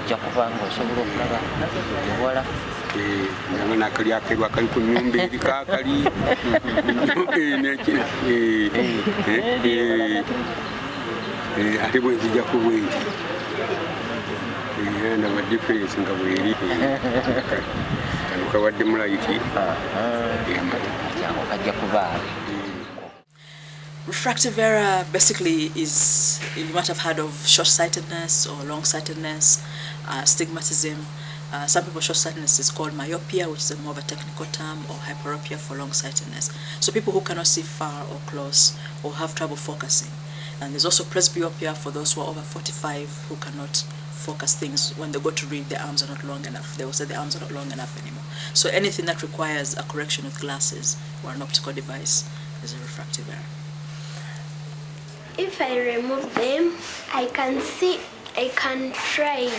ojja kuba ng'osobola okulaba ewala. Nakaliakelwa kali ku nnyumba eri kaakali ate bwe nzija ku bwenti ndaba difference nga bweri kano kawadde mulayiti kajja kuba. Refractive error basically is, you might have heard of short-sightedness or long-sightedness, astigmatism. Some people short-sightedness is called myopia, which is more of a technical term, or hyperopia for long-sightedness. So people who cannot see far or close or have trouble focusing. And there's also presbyopia for those who are over 45 who cannot focus things. When they go to read, their arms are not long enough. They will say the arms are not long enough anymore. So anything that requires a correction with glasses or an optical device is a refractive error. If I remove them, I can see, I can try,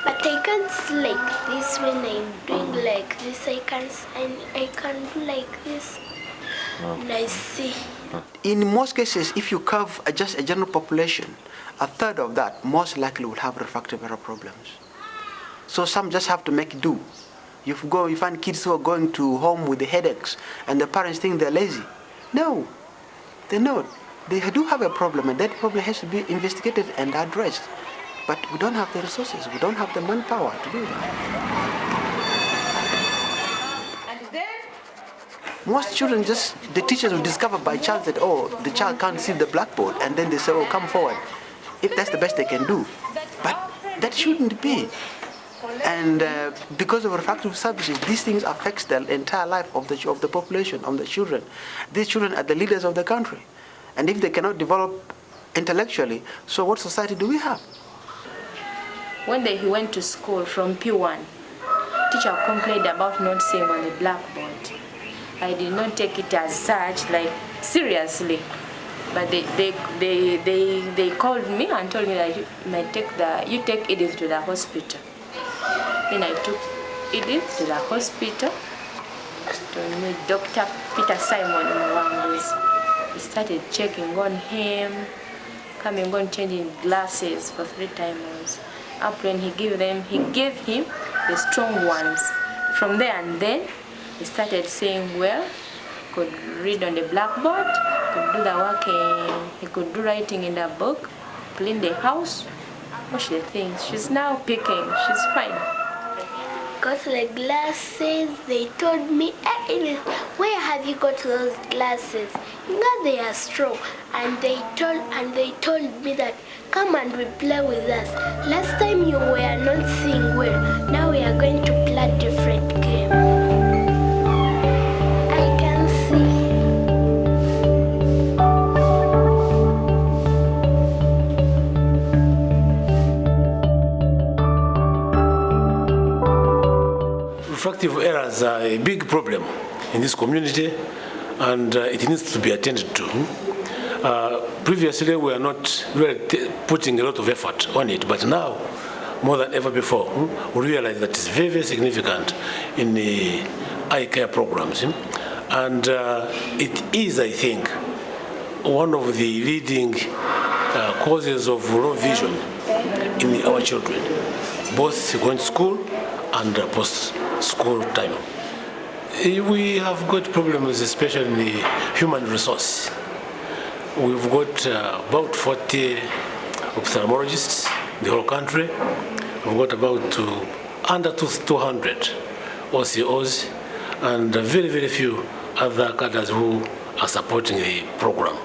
but I can't see like this when I'm doing like this. I can do like this, and I see. In most cases, if you curve just a general population, a third of that most likely will have refractive error problems. So some just have to make do. You find kids who are going to home with the headaches, and the parents think they're lazy. No, they're not. They do have a problem, and that problem has to be investigated and addressed. But we don't have the resources, we don't have the manpower to do that. Most children the teachers will discover by chance that, oh, the child can't see the blackboard, and then they say, oh, come forward, if that's the best they can do. But that shouldn't be. And because of refractive services, these things affect the entire life of the population, of the children. These children are the leaders of the country. And if they cannot develop intellectually, so what society do we have? When he went to school from P1, teacher complained about not seeing on the blackboard. I did not take it as such, like seriously. But they called me and told me that you take Edith to the hospital. Then I took Edith to the hospital. Told me Dr. Peter Simon Mwanguzi. He started checking on him, coming on changing glasses for 3 times. Up when he gave him the strong ones. From there and then, he started saying, well, could read on the blackboard, could do the working, he could do writing in the book, clean the house, wash the things. She's now picking, she's fine. Got the glasses, they told me, hey, where have you got those glasses? Now they are strong, and they told me that come and we play with us. Last time you were not seeing well, now we are going to play a different game. I can see. Refractive errors are a big problem in this community, and it needs to be attended to. Previously, we were not really putting a lot of effort on it, but now, more than ever before, we realize that it's very, very significant in the eye care programs. And it is, I think, one of the leading causes of low vision in our children, both going to school and post-school time. We have got problems, especially in the human resource. We've got about 40 ophthalmologists in the whole country. We've got about under 200 OCOs and very, very few other cadres who are supporting the program.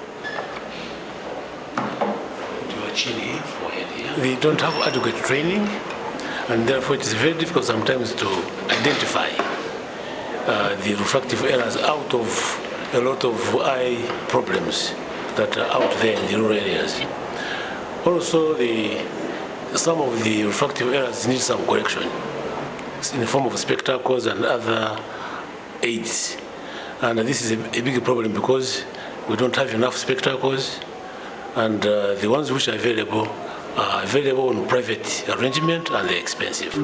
They don't have adequate training, and therefore it is very difficult sometimes to identify the refractive errors out of a lot of eye problems that are out there in the rural areas. Also, some of the refractive errors need some correction in the form of spectacles and other aids. And this is a big problem because we don't have enough spectacles, and the ones which are available on private arrangement, and they're expensive.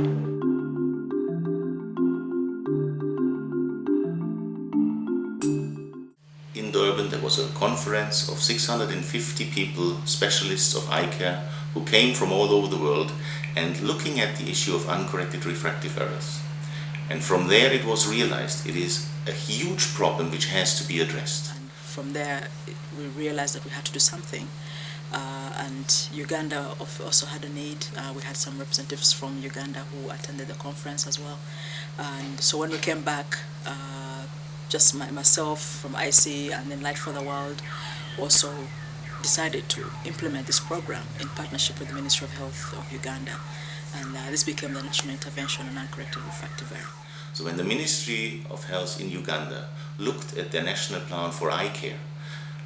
In Durban, there was a conference of 650 people, specialists of eye care, who came from all over the world and looking at the issue of uncorrected refractive errors. And from there it was realized it is a huge problem which has to be addressed. And from there we realized that we had to do something. And Uganda also had a need. We had some representatives from Uganda who attended the conference as well. And so when we came back, just myself from IC and then Light for the World also decided to implement this program in partnership with the Ministry of Health of Uganda. And this became the National Intervention on Uncorrected Refractive Error. So when the Ministry of Health in Uganda looked at their national plan for eye care,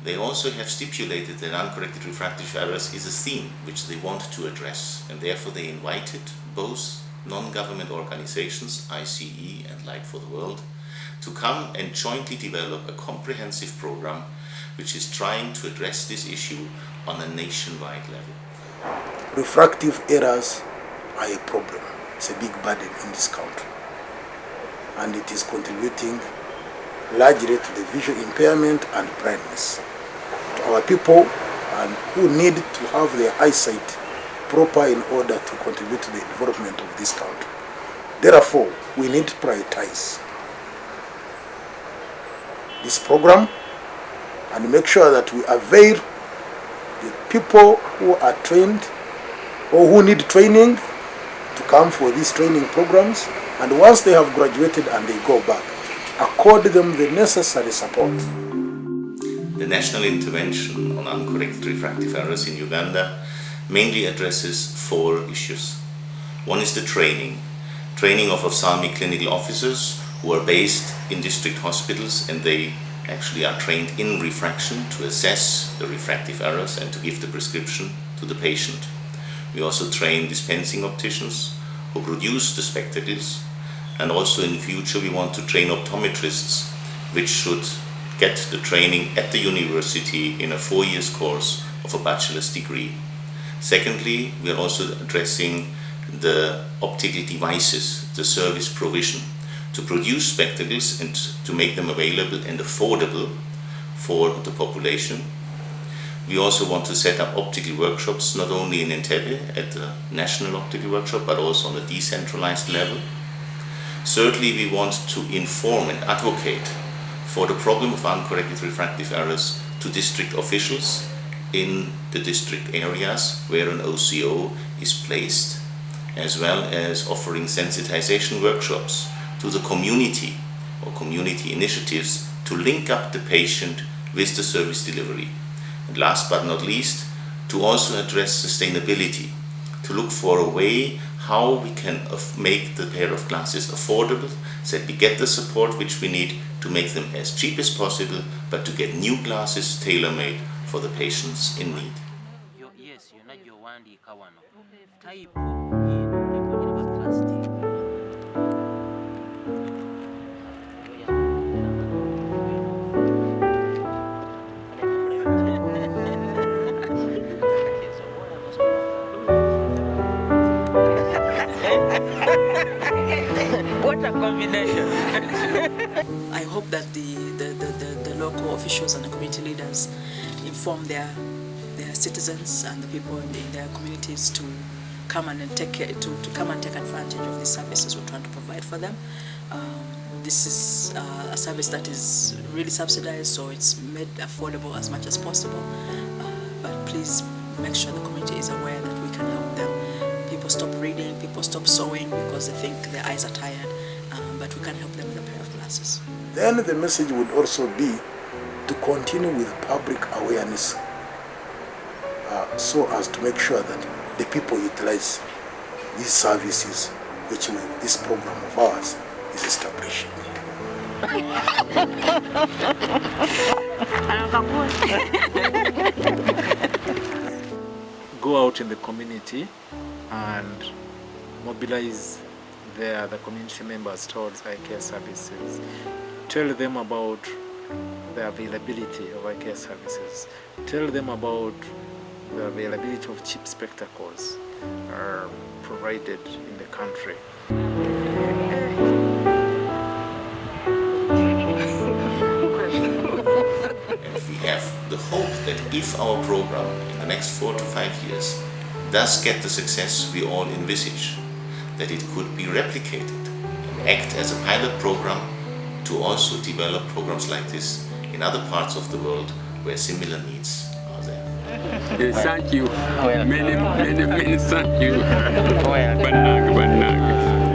they also have stipulated that uncorrected refractive errors is a theme which they want to address, and therefore they invited both non-government organizations, ICE and Light for the World, to come and jointly develop a comprehensive program which is trying to address this issue on a nationwide level. Refractive errors are a problem. It's a big burden in this country, and it is contributing largely to the visual impairment and blindness. To our people and who need to have their eyesight proper in order to contribute to the development of this country. Therefore, we need to prioritize this program and make sure that we avail the people who are trained or who need training to come for these training programs, and once they have graduated and they go back, accord them the necessary support. The National Intervention on Uncorrected Refractive Errors in Uganda mainly addresses 4 issues. One is the training of ophthalmic clinical officers who are based in district hospitals, and they actually are trained in refraction to assess the refractive errors and to give the prescription to the patient. We also train dispensing opticians who produce the spectacles, and also in future we want to train optometrists, which should get the training at the university in a 4-year course of a bachelor's degree. Secondly, we are also addressing the optical devices, the service provision, to produce spectacles and to make them available and affordable for the population. We also want to set up optical workshops, not only in Entebbe at the National Optical Workshop, but also on a decentralized level. Thirdly, we want to inform and advocate for the problem of uncorrected refractive errors to district officials in the district areas where an OCO is placed, as well as offering sensitization workshops to the community or community initiatives to link up the patient with the service delivery. And last but not least, to also address sustainability, to look for a way how we can make the pair of glasses affordable, so that we get the support which we need to make them as cheap as possible, but to get new glasses tailor-made for the patients in need. What a combination. I hope that the local officials and the community leaders inform their citizens and the people in their communities to come and take advantage of these services we're trying to provide for them. This is a service that is really subsidized, so it's made affordable as much as possible. But please make sure the community is aware that we can help them. People stop reading, people stop sewing because they think their eyes are tired, but we can help them with a pair of glasses. Then the message would also be to continue with public awareness so as to make sure that the people utilize these services which this program of ours is establishing. Go out in the community and mobilize the community members towards eye care services. Tell them about the availability of eye care services. Tell them about the availability of cheap spectacles provided in the country. And we have the hope that if our program in the next 4 to 5 years thus get the success we all envisage, that it could be replicated and act as a pilot program to also develop programs like this in other parts of the world where similar needs are there. Thank you. Many thank you. Banag.